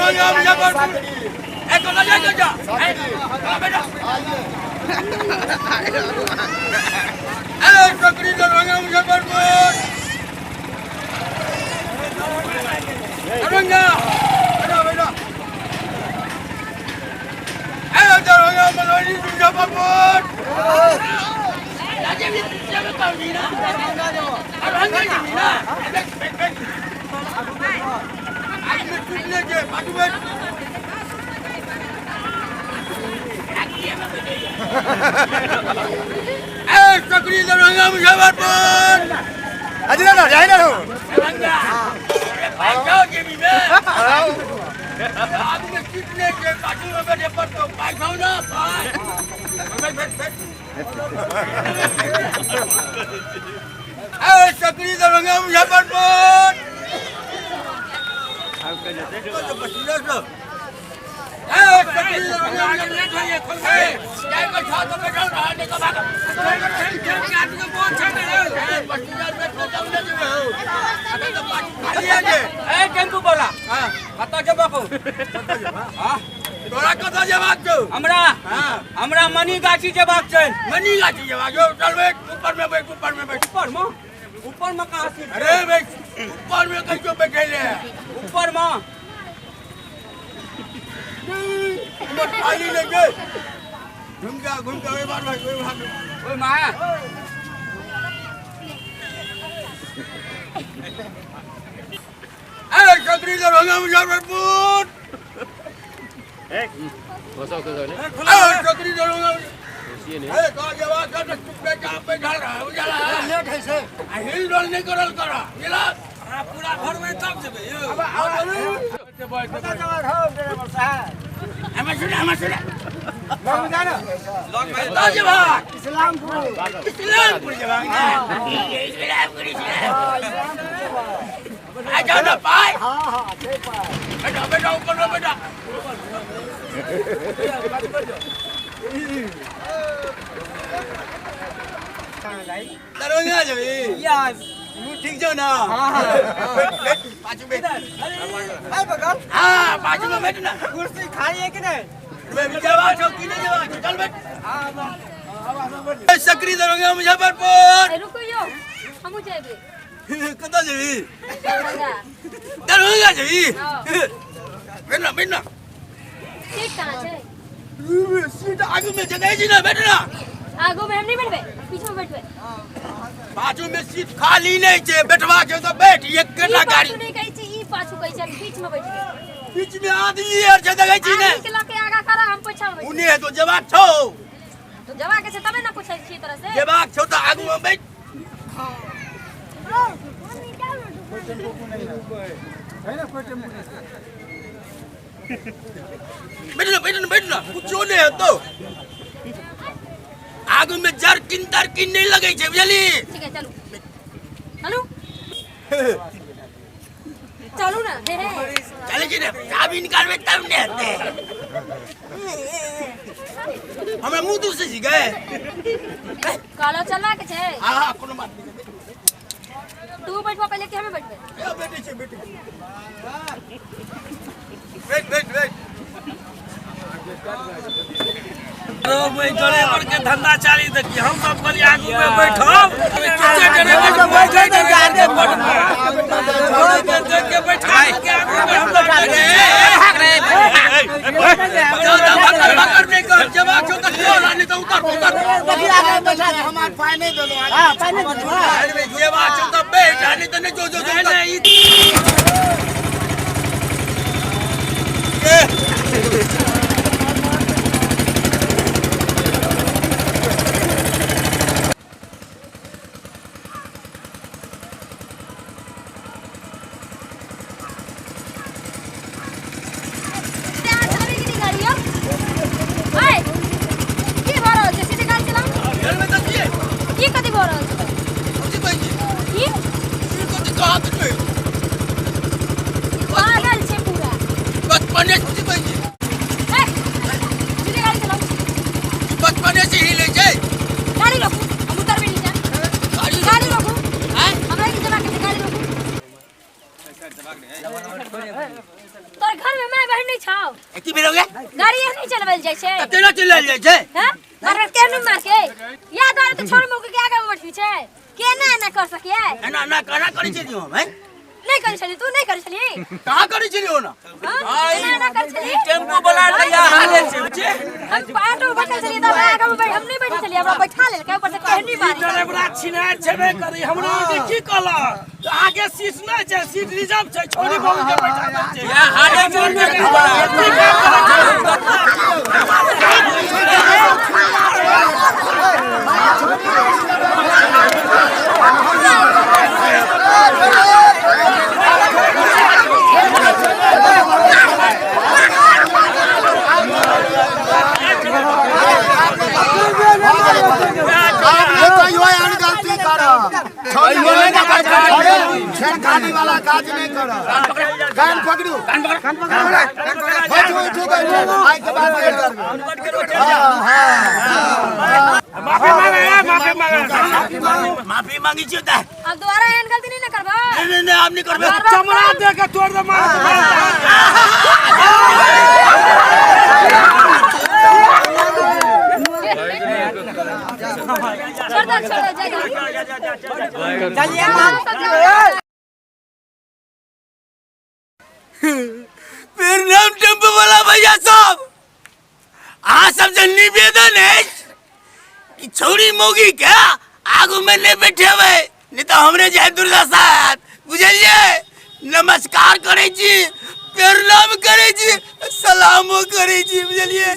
दरवाजा मुजफ्फरपुर एक को ले जा बेटा ए सकरी दरवाजा मुजफ्फरपुर दरवाजा बेटा ए दरवाजा मुजफ्फरपुर राजे भी जब कौनी ना दरवाजा की ना आज में कितने के बाजू में ए सकरी दरवाजा मुजफ्फरपुर अजरा ना जाए ना दरवाजा भागो के भी में आज में कितने के बाजू में बैठे पर तो भागो ना भाई ए सकरी दरवाजा मुजफ्फरपुर तो बसिया सो ए सकरी दरवाजा मुजफ्फरपुर क्या को छा तो बैठा रहा देखो भागो क्या आपको बहुत छा है बसिया में ठोका ले जो अबे तो खाली है जे ए टेम्पो बोला हां बता जो बापू हां तोरा कथा जवाब दो हमरा मनी गाछी जवाब छै मनी गाछी जवाब जो चल बैठ ऊपर में कहां से अरे बैठ ऊपर में कैसे बैठे ले ऊपर में मत खाली ले गए घूम के ओए बार भाई ओए माया ए सकरी दरवाजा मुजफ्फरपुर बसो तो ने सकरी दरवाजा ए का जवाब कर चुप पे का पे ढल रहा उजाला लेट है से हिल डोल नहीं करल करा गेला पूरा घर में तब से अब आओ पता जवाब हो ड्राइवर साहब हमें सुना लोग जाना लोग भाई तो जवाब इस्लामपुर जवाब इस्लामपुर आ जाओ ना भाई हां ठीक है बेटा ऊपर लो बेटा दरवाजा जबी यस ठीक जो ना हां पाछू बैठ हां बगल हां पाछू में बैठ ना कुर्सी खाली है कि नहीं मैं जवाब चौकी नहीं जवाब चल बैठ हां सकरी दरवाजा मुजफ्फरपुर रुको यो हम जाएबे कता जबी दरवाजा जबी बैठ ना सीट कहां छै सीट आगे में जगह जी ना बैठना आगो में हम नहीं बैठबे पीछे में बैठबे बाजू में सीट खाली नहीं छे बैठवा के तो बैठ एक केला गाड़ी पाछू नहीं कहै छी ई पाछू कहै छी बीच में बैठबे बीच में आदमी यार छै देखै छी ने के लके आगा करा हम पीछा में उने तो जवाब छौ तो जवाब के से तबे ना पूछै छी तरह से जवाब छौ तो आगू में बैठ बैठना कुछ नहीं है तो आगू में जरकिन तरकिन नहीं लगे छे बुझली ठीक है चलो ना चले जी ने चाबी निकालबे तब ने हते हमें मुंह दूर से गए कालो चलना के छे हां कोनो बात नहीं तू बैठवा पहले कि हमें बैठबे बैठे छे बैठ मैं ड्राइवर के धंधा चाली देखी हम सब पर आगू में बैठब कितने ड्राइवर तो बैठे के आगे देख के बैठाई के आगू में हम लोग बैठे पकड़ नहीं कर जवाब जो तो क्यों नहीं तो उतर देखिए आगे बैठा है हमार पाए नहीं दो हां पाए नहीं दो अरे ये बात जो तो बैठ नहीं तो नहीं जो नहीं है तोर घर में माय बहन नहीं छाओ की बेर हो गया गाड़ी नहीं चलबल जाय छे तब तेना चल जाय छे हैं मार के नहीं मार के याद आ तो छोड़ मुक के आगे बैठी छे केना ना कर सकिए ना ना करा करी चली हम हैं नहीं कर छली तू नहीं कर छली कहां करी चली हो ना हां ना कर छली टेम्पो बना लिया हाले से बुझे हम ऑटो बैठल छली त आगे में हम नहीं बैठी छली हमरा बैठा ले के ऊपर से कहनी मारी चले बड़ा छिना छेबे करी हमरा के की कहला आगे सीट ना छै सीट रिजर्व छै छोड़ी बहु के बैठा छै या हाले चल के छेड़खानी वाला काज नहीं करो कान पकड़ू कान पकड़ो आई के बाद वेट कर माफी मांगी छी त अब दोबारा एहन गलती नहीं ना करबा नहीं हम नहीं करबे चमड़ा दे के तोड़ दे मार छोड़ दे चलिए फिर नाम टेम्पो वाला भैया साहब आ सब जन निवेदन है कि छोड़ी मोगी क्या आगू में नहीं बैठे हुए नहीं तो हमरे जाए दुर्दशा बुझलिए नमस्कार करे छी प्रणाम करे छी सलामो करे छी बुझलिए।